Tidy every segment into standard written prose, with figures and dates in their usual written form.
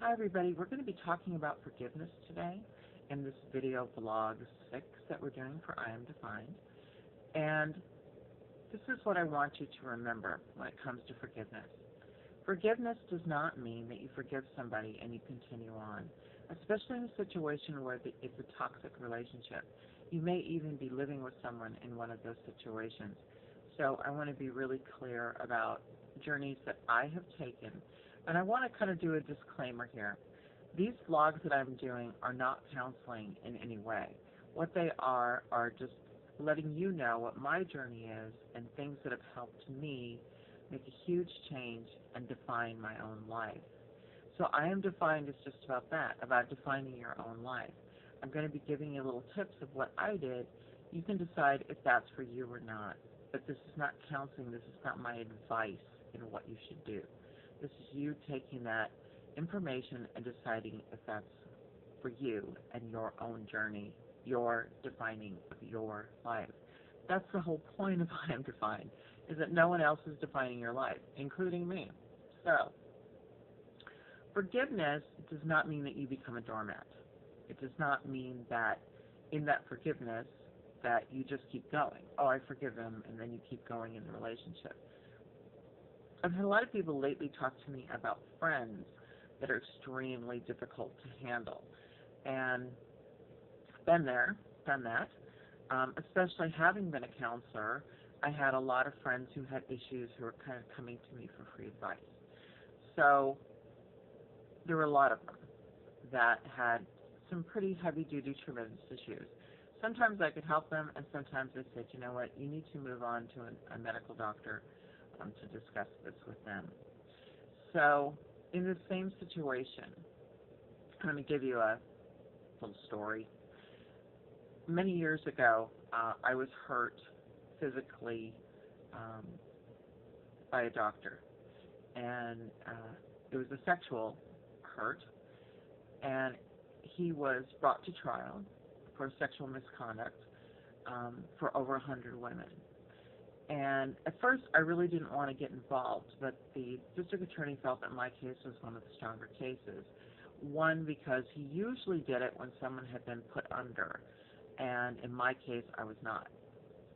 Hi everybody, we're going to be talking about forgiveness today in this video vlog 6 that we're doing for I Am Defined. And this is what I want you to remember when it comes to forgiveness. Forgiveness does not mean that you forgive somebody and you continue on, especially in a situation where it's a toxic relationship. You may even be living with someone in one of those situations. So I want to be really clear about journeys that I have taken. And I want to kind of do a disclaimer here. These vlogs that I'm doing are not counseling in any way. What they are just letting you know what my journey is and things that have helped me make a huge change and define my own life. So I Am Defined is just about that, about defining your own life. I'm going to be giving you little tips of what I did. You can decide if that's for you or not. But this is not counseling. This is not my advice in what you should do. This is you taking that information and deciding if that's for you and your own journey, your defining of your life. That's the whole point of I Am Defined, is that no one else is defining your life, including me. So, forgiveness does not mean that you become a doormat. It does not mean that in that forgiveness that you just keep going. Oh, I forgive him, and then you keep going in the relationship. I've had a lot of people lately talk to me about friends that are extremely difficult to handle. And been there, done that. Especially having been a counselor, I had a lot of friends who had issues who were kind of coming to me for free advice. So there were a lot of them that had some pretty heavy-duty tremendous issues. Sometimes I could help them, and sometimes I said, you know what, you need to move on to a medical doctor to discuss this with them. So in the same situation, let me give you a little story. Many years ago, I was hurt physically by a doctor, and it was a sexual hurt, and he was brought to trial for sexual misconduct for over 100 women. And at first, I really didn't want to get involved, but the district attorney felt that my case was one of the stronger cases. One, because he usually did it when someone had been put under, and in my case, I was not.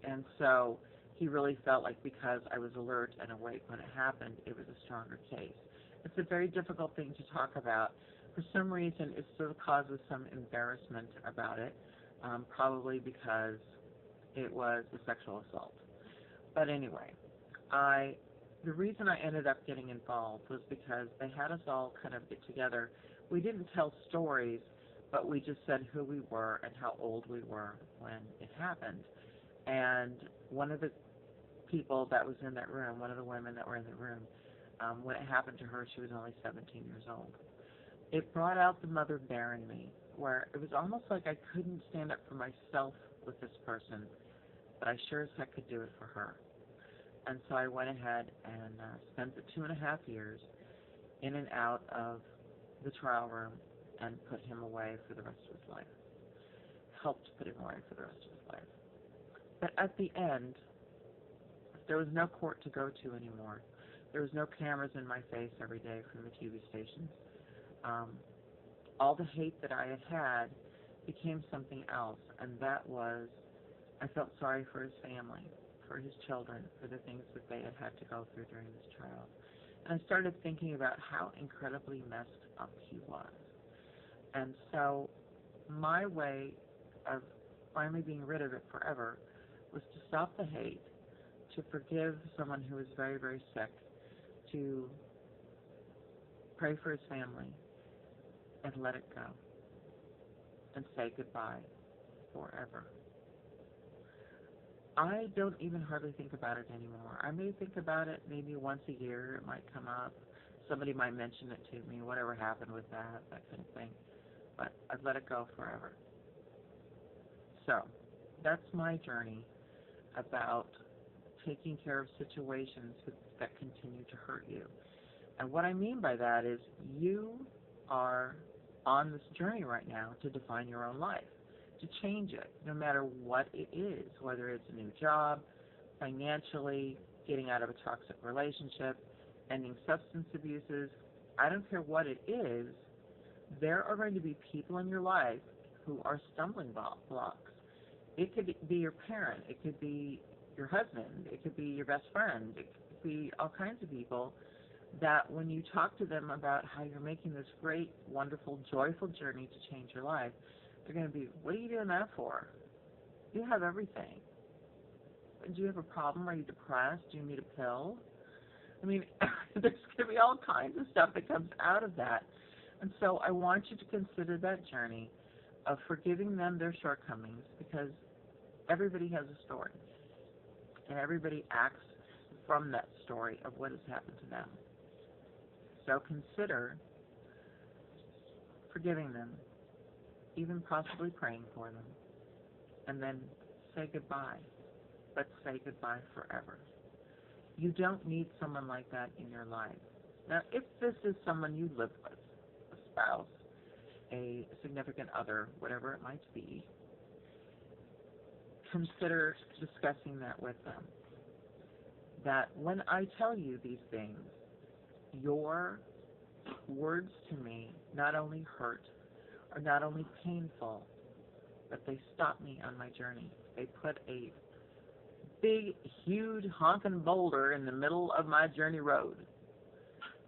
And so he really felt like because I was alert and awake when it happened, it was a stronger case. It's a very difficult thing to talk about. For some reason, it still causes some embarrassment about it, probably because it was a sexual assault. But anyway, the reason I ended up getting involved was because they had us all kind of get together. We didn't tell stories, but we just said who we were and how old we were when it happened. And one of the people that was in that room, one of the women that were in the room, when it happened to her, she was only 17 years old. It brought out the mother bear in me, where it was almost like I couldn't stand up for myself with this person, but I sure as heck could do it for her. And so I went ahead and spent the 2.5 years in and out of the trial room and put him away for the rest of his life. Helped put him away for the rest of his life. But at the end, there was no court to go to anymore. There was no cameras in my face every day from the TV stations. All the hate that I had became something else, and that was I felt sorry for his family, for his children, for the things that they had to go through during this trial. And I started thinking about how incredibly messed up he was. And so my way of finally being rid of it forever was to stop the hate, to forgive someone who was very, very sick, to pray for his family, and let it go, and say goodbye forever. I don't even hardly think about it anymore. I may think about it maybe once a year. It might come up. Somebody might mention it to me, whatever happened with that kind of thing. But I've let it go forever. So that's my journey about taking care of situations that continue to hurt you. And what I mean by that is you are on this journey right now to define your own life, to change it, no matter what it is, whether it's a new job, financially, getting out of a toxic relationship, ending substance abuses. I don't care what it is, there are going to be people in your life who are stumbling blocks. It could be your parent, it could be your husband, it could be your best friend, it could be all kinds of people that when you talk to them about how you're making this great, wonderful, joyful journey to change your life, they're going to be, what are you doing that for? You have everything. Do you have a problem? Are you depressed? Do you need a pill? I mean, there's going to be all kinds of stuff that comes out of that. And so I want you to consider that journey of forgiving them their shortcomings, because everybody has a story. And everybody acts from that story of what has happened to them. So consider forgiving them, even possibly praying for them, and then say goodbye, but say goodbye forever. You don't need someone like that in your life. Now, if this is someone you live with, a spouse, a significant other, whatever it might be, consider discussing that with them. That when I tell you these things, your words to me not only hurt, are not only painful, but they stop me on my journey. They put a big, huge, honking boulder in the middle of my journey road.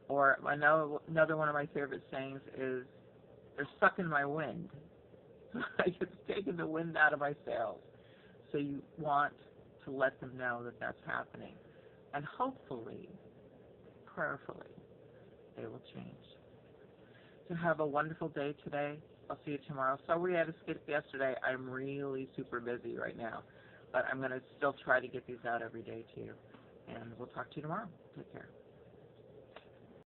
Or another one of my favorite sayings is, they're sucking my wind. Like it's taking the wind out of my sails. So you want to let them know that that's happening. And hopefully, prayerfully, they will change. So have a wonderful day today. I'll see you tomorrow. Sorry I had to skip yesterday. I'm really super busy right now. But I'm going to still try to get these out every day to you. And we'll talk to you tomorrow. Take care.